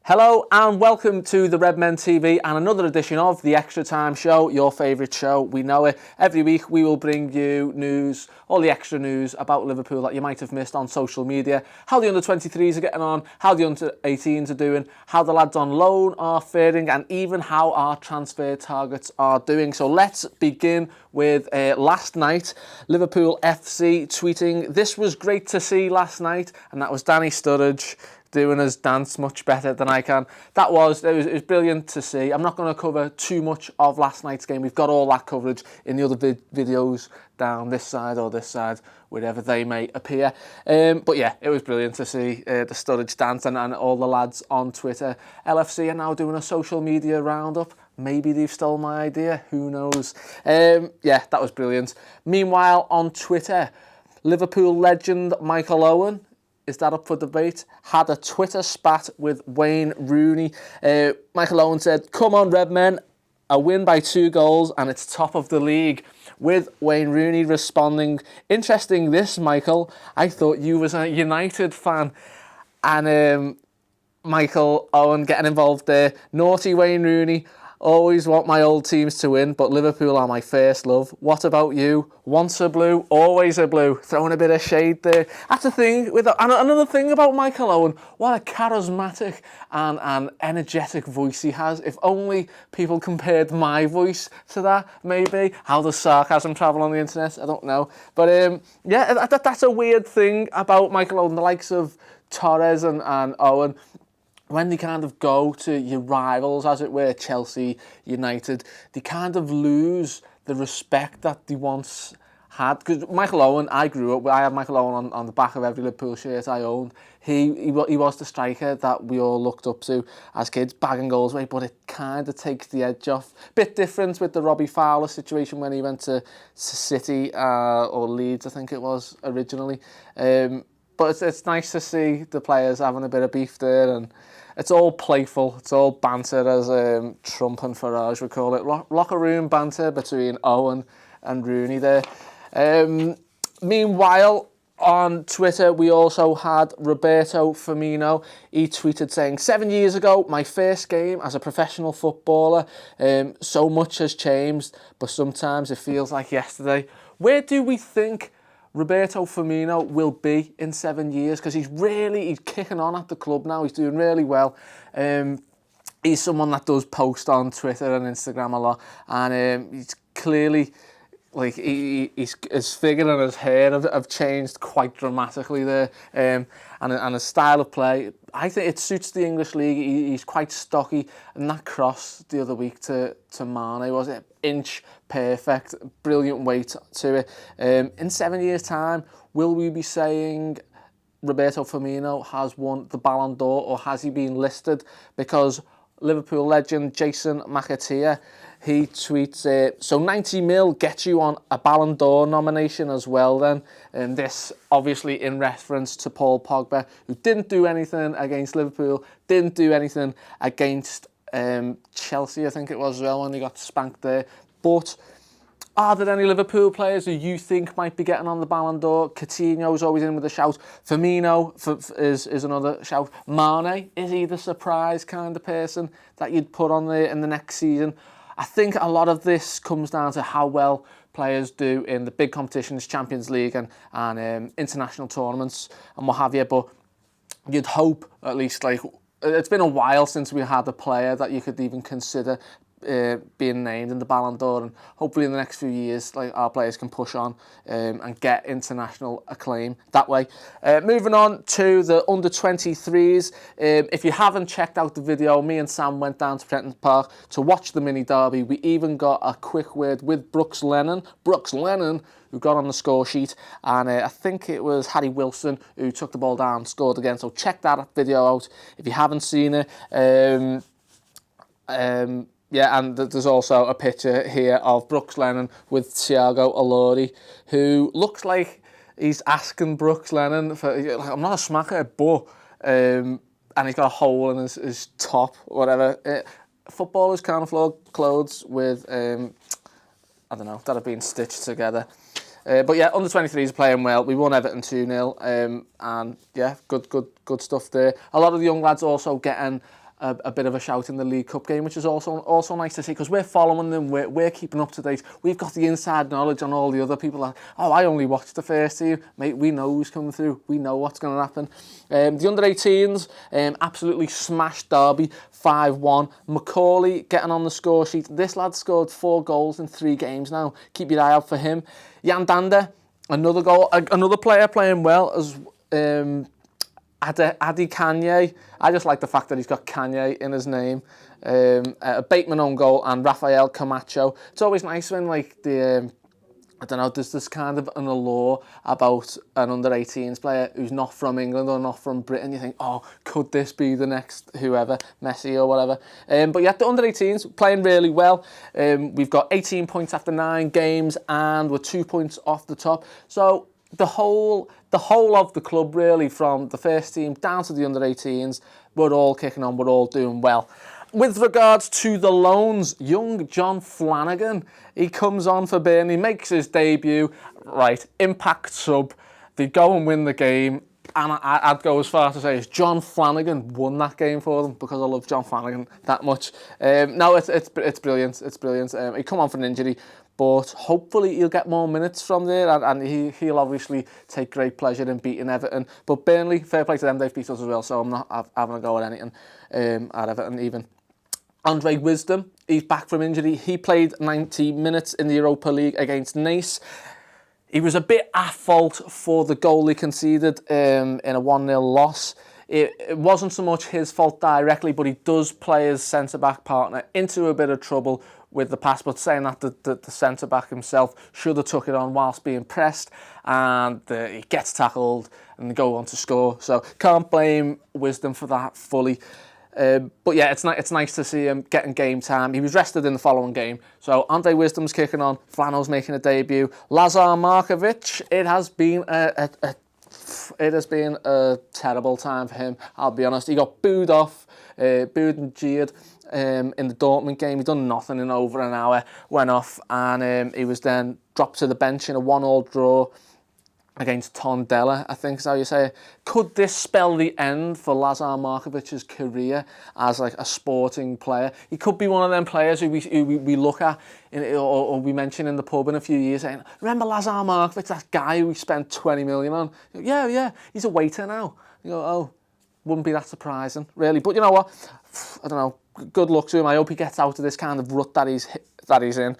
Hello and welcome to the Redmen TV and another edition of the Extra Time Show, your favourite show. We know it. Every week we will bring you news, all the extra news about Liverpool that you might have missed on social media, how the under-23s are getting on, how the under-18s are doing, how the lads on loan are faring, and even how our transfer targets are doing. So let's begin with last night. Liverpool FC tweeting, "This was great to see last night," and that was Danny Sturridge doing his dance much better than I can. It was brilliant to see. I'm not going to cover too much of last night's game. We've got all that coverage in the other videos down this side or this side, wherever they may appear. But yeah, it was brilliant to see the Sturridge dance and all the lads on Twitter. LFC are now doing a social media roundup. Maybe they've stolen my idea. Who knows? Yeah, that was brilliant. Meanwhile, on Twitter, Liverpool legend Michael Owen, is that up for debate, had a Twitter spat with Wayne Rooney. Michael Owen said, "Come on, Redmen, a win by 2 goals and it's top of the league." With Wayne Rooney responding, "Interesting this, Michael. I thought you was a United fan." And Michael Owen getting involved there. "Naughty Wayne Rooney. Always want my old teams to win, but Liverpool are my first love. What about you? Once a blue, always a blue." Throwing a bit of shade there. That's the thing with another thing about Michael Owen. What a charismatic and energetic voice he has. If only people compared my voice to that, maybe. How does sarcasm travel on the internet? I don't know. But yeah, that's a weird thing about Michael Owen. The likes of Torres and Owen, when they kind of go to your rivals, as it were, Chelsea, United, they kind of lose the respect that they once had. Because Michael Owen, I grew up, I had Michael Owen on the back of every Liverpool shirt I owned. He was the striker that we all looked up to as kids, bagging goals away, but it kind of takes the edge off. Bit different with the Robbie Fowler situation when he went to City or Leeds, I think it was originally. But it's nice to see the players having a bit of beef there, and it's all playful, it's all banter, as Trump and Farage would call it. Locker room banter between Owen and Rooney there. Meanwhile, on Twitter, we also had Roberto Firmino. He tweeted saying, "7 years ago, my first game as a professional footballer. So much has changed, but sometimes it feels like yesterday." Where do we think Roberto Firmino will be in 7 years? Because he's kicking on at the club now. He's doing really well. He's someone that does post on Twitter and Instagram a lot, and he's clearly, like, his figure and his hair have changed quite dramatically there, and his style of play, I think it suits the English league. He's quite stocky, and that cross the other week to Mane was it inch perfect, brilliant weight to it. In 7 years' time, will we be saying Roberto Firmino has won the Balon d'Or, or has he been listed? Because Liverpool legend Jason McAteer, he tweets, "So 90 mil gets you on a Ballon d'Or nomination as well then." And this obviously in reference to Paul Pogba, who didn't do anything against Liverpool, didn't do anything against Chelsea, I think it was as well, when they got spanked there. But are there any Liverpool players who you think might be getting on the Ballon d'Or? Coutinho's always in with a shout. Firmino is another shout. Mane, is he the surprise kind of person that you'd put on there in the next season? I think a lot of this comes down to how well players do in the big competitions, Champions League and international tournaments and what have you. But you'd hope, at least, like, it's been a while since we had a player that you could even consider being named in the Ballon d'Or, and hopefully in the next few years, like, our players can push on and get international acclaim that way. Moving on to the under-23s. If you haven't checked out the video, me and Sam went down to Prenton Park to watch the mini derby. We even got a quick word with Brooks Lennon, who got on the score sheet, and I think it was Harry Wilson who took the ball down and scored again. So check that video out if you haven't seen it. Yeah, and there's also a picture here of Brooks Lennon with Thiago Alori, who looks like he's asking Brooks Lennon for, like, "I'm not a smacker, but," and he's got a hole in his top, whatever. Footballers camouflage clothes with, I don't know, that have been stitched together. But yeah, under-23s are playing well. We won Everton 2-0, and yeah, good stuff there. A lot of the young lads also getting a bit of a shout in the League Cup game, which is also nice to see, because we're following them, we're keeping up to date. We've got the inside knowledge on all the other people. That, oh, I only watched the first team, mate. We know who's coming through. We know what's going to happen. The under-18s absolutely smashed Derby 5-1. Macaulay getting on the score sheet. This lad scored 4 goals in 3 games now. Keep your eye out for him. Jan Dander, another goal, another player playing well as. Adi Kanye. I just like the fact that he's got Kanye in his name. A Bateman own goal and Rafael Camacho. It's always nice when like I don't know, there's this kind of an allure about an under-18s player who's not from England or not from Britain. You think, oh, could this be the next whoever, Messi or whatever? But yeah, the under-18s playing really well. We've got 18 points after 9 games and we're 2 points off the top. So the whole of the club, really, from the first team down to the under-18s, we're all kicking on, we're all doing well. With regards to the loans, young John Flanagan, he comes on for Burnley, makes his debut, right, impact sub, they go and win the game, and I'd go as far to say is John Flanagan won that game for them, because I love John Flanagan that much. No, it's brilliant, it's brilliant. He come on for an injury, but hopefully he'll get more minutes from there, and he'll obviously take great pleasure in beating Everton. But Burnley, fair play to them, they've beat us as well, so I'm not having a go at anything at Everton even. Andre Wisdom, he's back from injury. He played 90 minutes in the Europa League against Nice. He was a bit at fault for the goal he conceded in a 1-0 loss. It wasn't so much his fault directly, but he does play his centre-back partner into a bit of trouble with the pass, but saying that the centre-back himself should have took it on whilst being pressed, and he gets tackled and they go on to score. So can't blame Wisdom for that fully. But yeah, it's nice to see him getting game time. He was rested in the following game. So Andre Wisdom's kicking on, Flano's making a debut. Lazar Markovic, it has been a terrible time for him, I'll be honest. He got booed and jeered in the Dortmund game. He done nothing in over an hour, went off, and he was then dropped to the bench in a 1-1 draw against Tondela, I think is how you say it. Could this spell the end for Lazar Markovic's career as like a sporting player? He could be one of them players who we look at or we mention in the pub in a few years saying, remember Lazar Markovic, that guy who we spent 20 million on? Yeah, he's a waiter now. You go, oh, wouldn't be that surprising, really. But you know what? I don't know. Good luck to him. I hope he gets out of this kind of rut that he's in.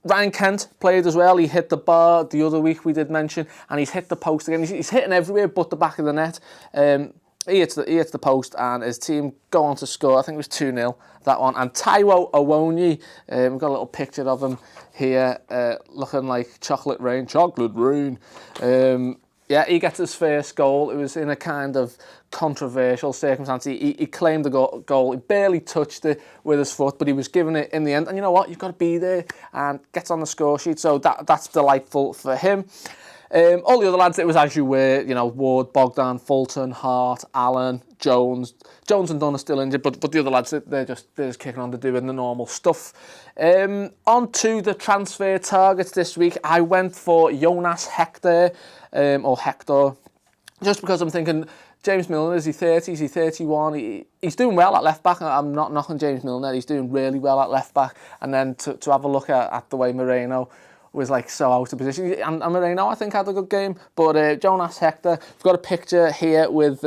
Ryan Kent played as well. He hit the bar the other week, we did mention, and he's hit the post again. He's hitting everywhere but the back of the net. He hits the post, and his team go on to score. I think it was 2-0, that one. And Taiwo Awoniyi, we've got a little picture of him here, looking like chocolate rain. Yeah, he gets his first goal. It was in a kind of controversial circumstance. He claimed the goal. He barely touched it with his foot, but he was given it in the end. And you know what? You've got to be there, and gets on the score sheet. So that's delightful for him. All the other lads, it was as you were, you know, Ward, Bogdan, Fulton, Hart, Allen, Jones. Jones and Dunn are still injured, but the other lads, they're just kicking on to doing the normal stuff. On to the transfer targets this week. I went for Jonas Hector, or Hector, just because I'm thinking James Milner, is he 30, is he 31? He's doing well at left back. I'm not knocking James Milner, he's doing really well at left back. And then to have a look at the way Moreno was like so out of position. And Moreno, I think, had a good game. But Jonas Hector, we've got a picture here with,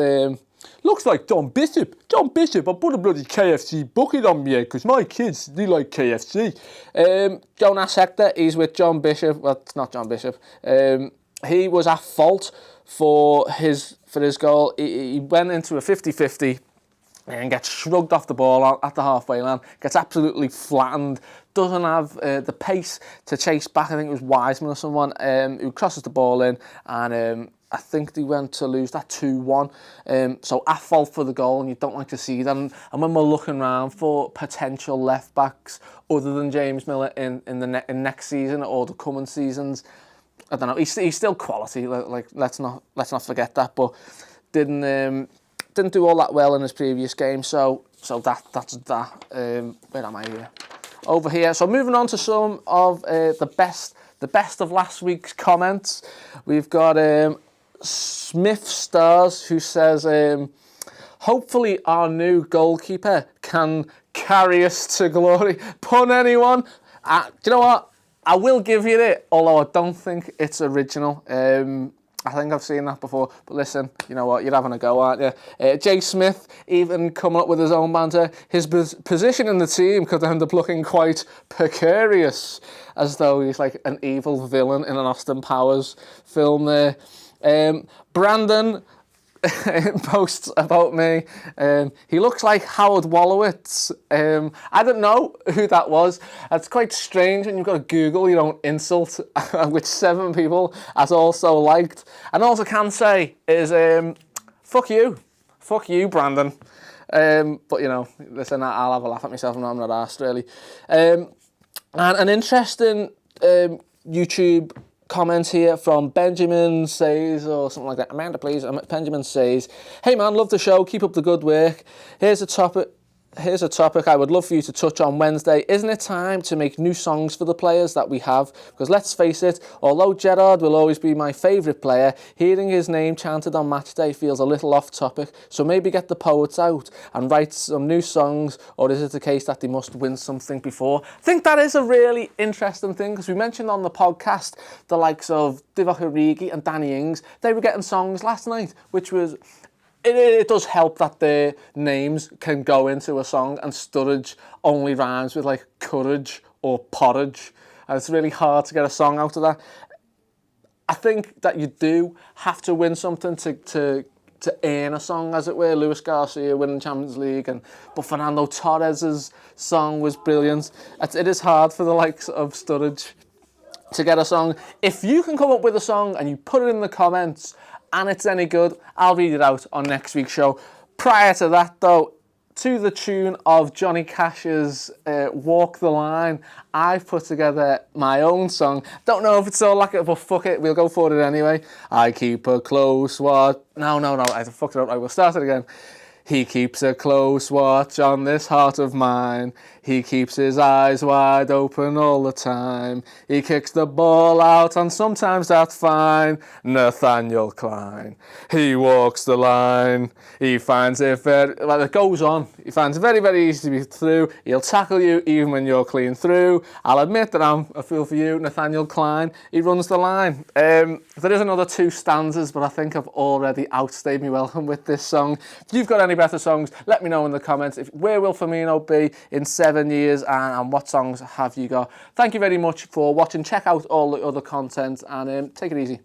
looks like John Bishop. John Bishop, I put a bloody KFC bucket on me because my kids, they like KFC. Jonas Hector, he's with John Bishop. Well, it's not John Bishop. He was at fault for his goal. He went into a 50-50 and gets shrugged off the ball at the halfway line, gets absolutely flattened, doesn't have the pace to chase back. I think it was Wiseman or someone who crosses the ball in, and I think they went to lose that 2-1. So at fault for the goal, and you don't like to see that. And when we're looking around for potential left backs other than James Miller in next season or the coming seasons, I don't know. He's still quality. Like let's not forget that. But didn't do all that well in his previous game. So that's that. Where am I here? Over here. So moving on to some of the best of last week's comments. We've got Smith Stars, who says, Hopefully our new goalkeeper can carry us to glory. Pun anyone? Do you know what? I will give you it, although I don't think it's original. I think I've seen that before, but listen, you know what, you're having a go, aren't you? Jay Smith even coming up with his own banter. His position in the team could end up looking quite precarious, as though he's like an evil villain in an Austin Powers film there. Brandon posts about me. He looks like Howard Wolowitz. I don't know who that was. It's quite strange when you've got to Google your own insult, which 7 people has also liked. And all I can say is, fuck you, Brandon. But you know, listen, I'll have a laugh at myself. I'm not arsed really. And an interesting YouTube comment here from Benjamin Says, or something like that. Amanda, please. Benjamin Says, hey man, love the show. Keep up the good work. Here's a topic I would love for you to touch on Wednesday. Isn't it time to make new songs for the players that we have? Because let's face it, although Gerrard will always be my favourite player, hearing his name chanted on match day feels a little off topic. So maybe get the poets out and write some new songs, or is it the case that they must win something before? I think that is a really interesting thing, because we mentioned on the podcast the likes of Divock Origi and Danny Ings. They were getting songs last night, which was... It does help that their names can go into a song, and Sturridge only rhymes with like courage or porridge, and it's really hard to get a song out of that. I think that you do have to win something to earn a song, as it were. Luis Garcia winning Champions League, but Fernando Torres' song was brilliant. It is hard for the likes of Sturridge to get a song. If you can come up with a song and you put it in the comments and it's any good, I'll read it out on next week's show. Prior to that, though, to the tune of Johnny Cash's Walk the Line, I've put together my own song. Don't know if it's all like it, but fuck it, we'll go for it anyway. I keep a close watch. No, I fucked it up. I will start it again. He keeps a close watch on this heart of mine. He keeps his eyes wide open all the time. He kicks the ball out, and sometimes that's fine. Nathaniel Klein. He walks the line. He finds it very... Well, it goes on. He finds it very, very easy to be through. He'll tackle you even when you're clean through. I'll admit that I'm a fool for you, Nathaniel Klein. He runs the line. There is another 2 stanzas, but I think I've already outstayed me welcome with this song. If you've got any better songs, let me know in the comments. Where will Firmino be in 7 years, and what songs have you got? Thank you very much for watching. Check out all the other content, and take it easy.